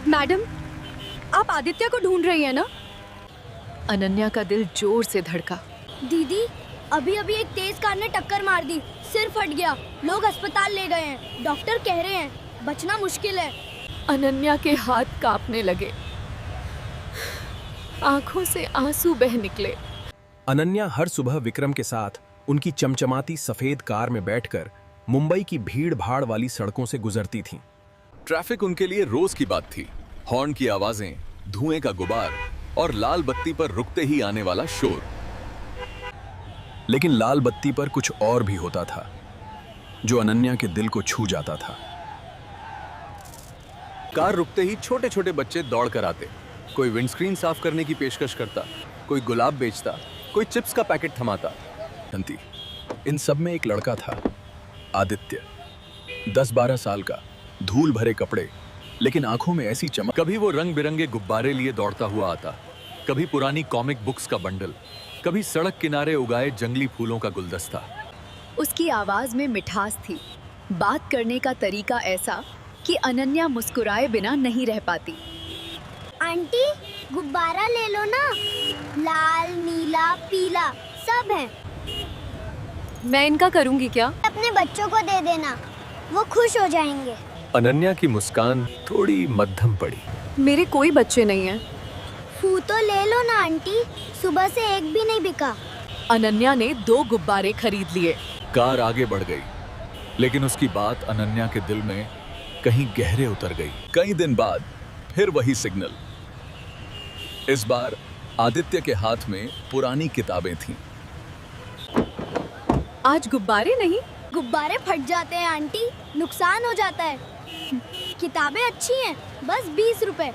Madam, आप आदित्य को ढूंढ रही हैं ना? अनन्या का दिल जोर से धड़का। दीदी, अभी अभी एक तेज कार ने टक्कर मार दी, सिर फट गया, लोग अस्पताल ले गए हैं, डॉक्टर कह रहे हैं बचना मुश्किल है। अनन्या के हाथ कांपने लगे, आंखों से आंसू बह निकले। अनन्या हर सुबह विक्रम के साथ उनकी चमचमाती सफेद कार में बैठकर मुंबई की भीड़ भाड़ वाली सड़कों से गुजरती थीं। ट्रैफिक उनके लिए रोज की बात थी। हॉर्न की आवाजें, धुएं का गुबार और लाल बत्ती पर रुकते ही आने वाला शोर। लेकिन लाल बत्ती पर कुछ और भी होता था जो अनन्या के दिल को छू जाता था। कार रुकते ही छोटे छोटे बच्चे दौड़ कर आते। कोई विंडस्क्रीन साफ करने की पेशकश करता, कोई गुलाब बेचता, कोई चिप्स का पैकेट थमाता। इन सब में एक लड़का था, आदित्य। 10-12 साल का, धूल भरे कपड़े, लेकिन आंखों में ऐसी चमक। कभी वो रंग बिरंगे गुब्बारे लिए दौड़ता हुआ आता, कभी पुरानी कॉमिक बुक्स का बंडल, कभी सड़क किनारे उगाए जंगली फूलों का गुलदस्ता। उसकी आवाज में मिठास थी, बात करने का तरीका ऐसा कि अनन्या मुस्कुराए बिना नहीं रह पाती। आंटी, गुब्बारा ले लो ना, लाल, नीला, पीला सब है। मैं इनका करूंगी क्या? अपने बच्चों को दे देना, वो खुश हो जाएंगे। अनन्या की मुस्कान थोड़ी मध्यम पड़ी। मेरे कोई बच्चे नहीं हैं। फू तो ले लो ना आंटी, सुबह से एक भी नहीं बिका। अनन्या ने 2 गुब्बारे खरीद लिए। कार आगे बढ़ गई, लेकिन उसकी बात अनन्या के दिल में कहीं गहरे उतर गई। कई दिन बाद फिर वही सिग्नल। इस बार आदित्य के हाथ में पुरानी किताबें थीं। आज गुब्बारे नहीं? गुब्बारे फट जाते हैं आंटी, नुकसान हो जाता है। किताबें अच्छी हैं, बस 20 रुपए।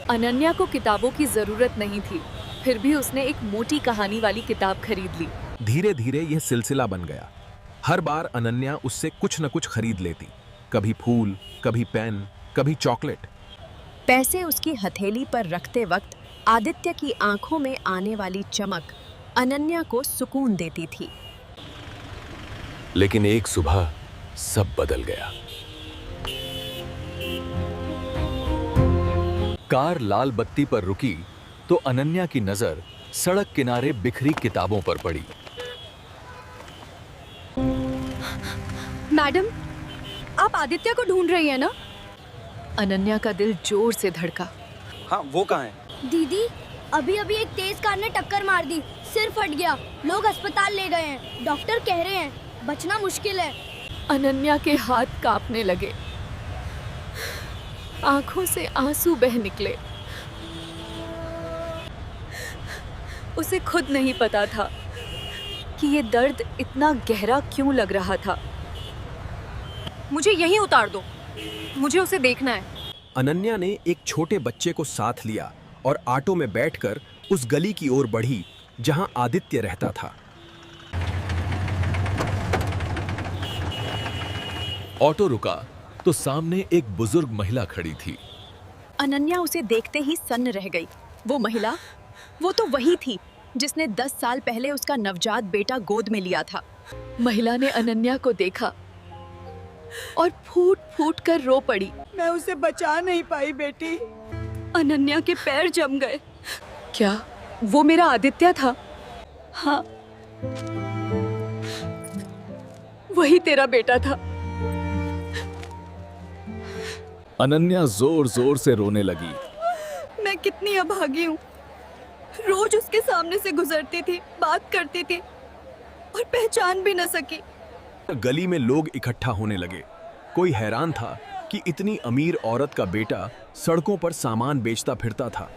अनन्या को किताबों की जरूरत नहीं थी, फिर भी उसने एक मोटी कहानी वाली किताब खरीद ली। धीरे धीरे यह सिलसिला बन गया। हर बार अनन्या उससे कुछ न कुछ खरीद लेती, कभी फूल, कभी पेन, कभी चॉकलेट। पैसे उसकी हथेली पर रखते वक्त आदित्य की आंखों में आने वाली चमक अनन्या को सुकून देती थी। लेकिन एक सुबह सब बदल गया। कार लाल बत्ती पर रुकी तो अनन्या की नजर सड़क किनारे बिखरी किताबों पर पड़ी। मैडम, आप आदित्य को ढूंढ रही हैं ना? अनन्या का दिल जोर से धड़का। हाँ, वो कहाँ है? दीदी, अभी अभी एक तेज कार ने टक्कर मार दी, सिर फट गया, लोग अस्पताल ले गए हैं, डॉक्टर कह रहे हैं बचना मुश्किल है। अनन्या के हाथ कांपने लगे, आंखों से आंसू बह निकले। उसे खुद नहीं पता था कि ये दर्द इतना गहरा क्यों लग रहा था। मुझे यहीं उतार दो, मुझे उसे देखना है। अनन्या ने एक छोटे बच्चे को साथ लिया और ऑटो में बैठकर उस गली की ओर बढ़ी जहां आदित्य रहता था। ऑटो रुका तो सामने एक बुजुर्ग महिला खड़ी थी। अनन्या उसे देखते ही सन्न रह गई। वो महिला, वो तो वही थी जिसने 10 साल पहले उसका नवजात बेटा गोद में लिया था। महिला ने अनन्या को देखा और फूट फूट कर रो पड़ी। मैं उसे बचा नहीं पाई बेटी। अनन्या के पैर जम गए। क्या वो मेरा आदित्य था? हाँ, वही तेरा बेटा था। अनन्या जोर जोर से रोने लगी। मैं कितनी अभागी हूँ। रोज उसके सामने से गुजरती थी, बात करती थी और पहचान भी न सकी। गली में लोग इकट्ठा होने लगे। कोई हैरान था कि इतनी अमीर औरत का बेटा सड़कों पर सामान बेचता फिरता था।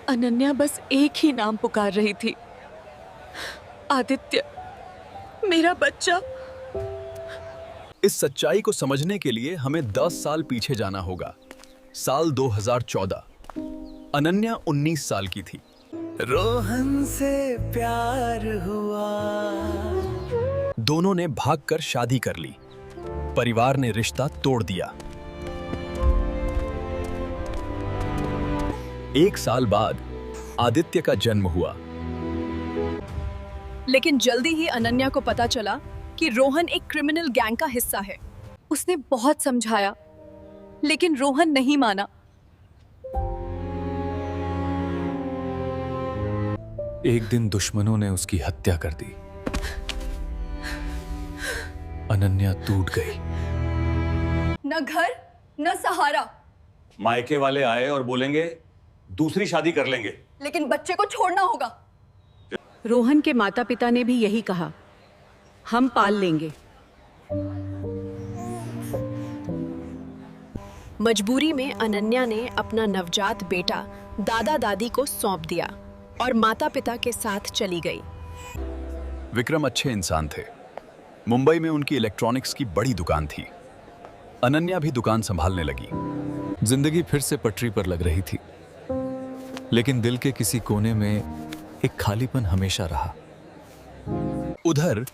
अनन्या बस एक ही नाम पुकार रही थी, आदित्य, मेरा बच्चा। इस सच्चाई को समझने के लिए हमें 10 साल पीछे जाना होगा। साल 2014। अनन्या 19 साल की थी। रोहन से प्यार हुआ। दोनों ने भागकर शादी कर ली। परिवार ने रिश्ता तोड़ दिया। 1 साल बाद आदित्य का जन्म हुआ। लेकिन जल्दी ही अनन्या को पता चला कि रोहन एक क्रिमिनल गैंग का हिस्सा है। उसने बहुत समझाया, लेकिन रोहन नहीं माना। एक दिन दुश्मनों ने उसकी हत्या कर दी। अनन्या टूट गई। न घर न सहारा, मायके वाले आए और बोलेंगे दूसरी शादी कर लेंगे। लेकिन बच्चे को छोड़ना होगा। रोहन के माता पिता ने भी यही कहा, हम पाल लेंगे। मजबूरी में अनन्या ने अपना नवजात बेटा दादा दादी को सौंप दिया और माता पिता के साथ चली गई। विक्रम अच्छे इंसान थे। मुंबई में उनकी इलेक्ट्रॉनिक्स की बड़ी दुकान थी। अनन्या भी दुकान संभालने लगी। जिंदगी फिर से पटरी पर लग रही थी, लेकिन दिल के किसी कोने में एक खालीपन हमेशा रहा। उधर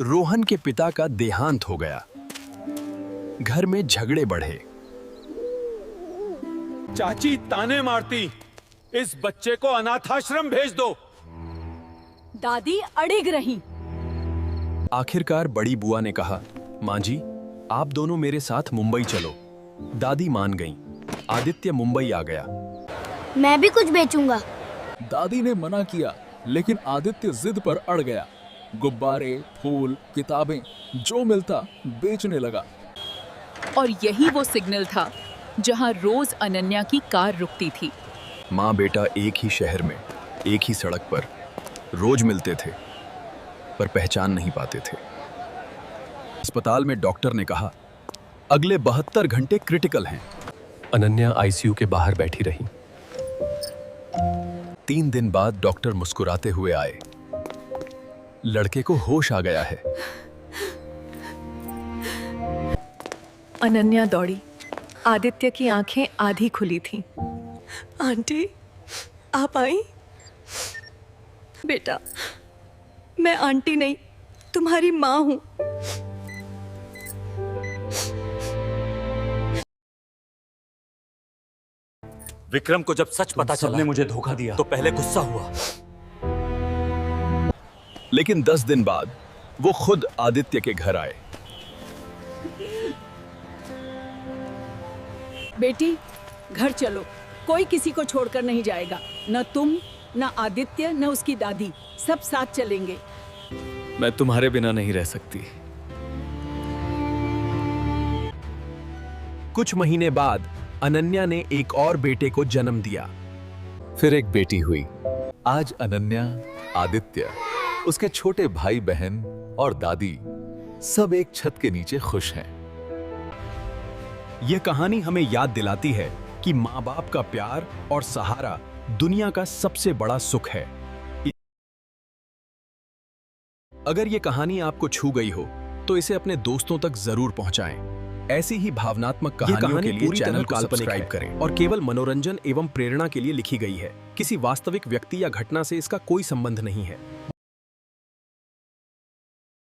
रोहन के पिता का देहांत हो गया। घर में झगड़े बढ़े। चाची ताने मारती, इस बच्चे को अनाथाश्रम भेज दो। दादी अड़िग रही। आखिरकार बड़ी बुआ ने कहा, माँ जी आप दोनों मेरे साथ मुंबई चलो। दादी मान गईं। आदित्य मुंबई आ गया। मैं भी कुछ बेचूंगा। दादी ने मना किया, लेकिन आदित्य जिद पर अड़ गया। गुब्बारे, फूल, किताबें, जो मिलता बेचने लगा। और यही वो सिग्नल था जहां रोज अनन्या की कार रुकती थी। माँ बेटा एक ही शहर में, एक ही सड़क पर रोज मिलते थे, पर पहचान नहीं पाते थे। अस्पताल में डॉक्टर ने कहा, अगले 72 घंटे क्रिटिकल हैं। अनन्या आईसीयू के बाहर बैठी रही। 3 दिन बाद डॉक्टर मुस्कुराते हुए आए। लड़के को होश आ गया है। अनन्या दौड़ी। आदित्य की आंखें आधी खुली थीं। आंटी, आप आई? बेटा, मैं आंटी नहीं, तुम्हारी माँ हूं। विक्रम को जब सच पता चला, सबने मुझे धोखा दिया तो पहले गुस्सा हुआ, लेकिन 10 दिन बाद वो खुद आदित्य के घर आए। बेटी घर चलो, कोई किसी को छोड़कर नहीं जाएगा। न तुम, न आदित्य, न उसकी दादी, सब साथ चलेंगे। मैं तुम्हारे बिना नहीं रह सकती। कुछ महीने बाद अनन्या ने एक और बेटे को जन्म दिया। फिर एक बेटी हुई। आज अनन्या, आदित्य, उसके छोटे भाई बहन और दादी सब एक छत के नीचे खुश हैं। यह कहानी हमें याद दिलाती है कि माँ बाप का प्यार और सहारा दुनिया का सबसे बड़ा सुख है। अगर ये कहानी आपको छू गई हो तो इसे अपने दोस्तों तक जरूर पहुंचाएं। ऐसी ही भावनात्मक कहानियों के लिए चैनल को सब्सक्राइब करें और केवल मनोरंजन एवं प्रेरणा के लिए लिखी गई है। किसी वास्तविक व्यक्ति या घटना से इसका कोई संबंध नहीं है।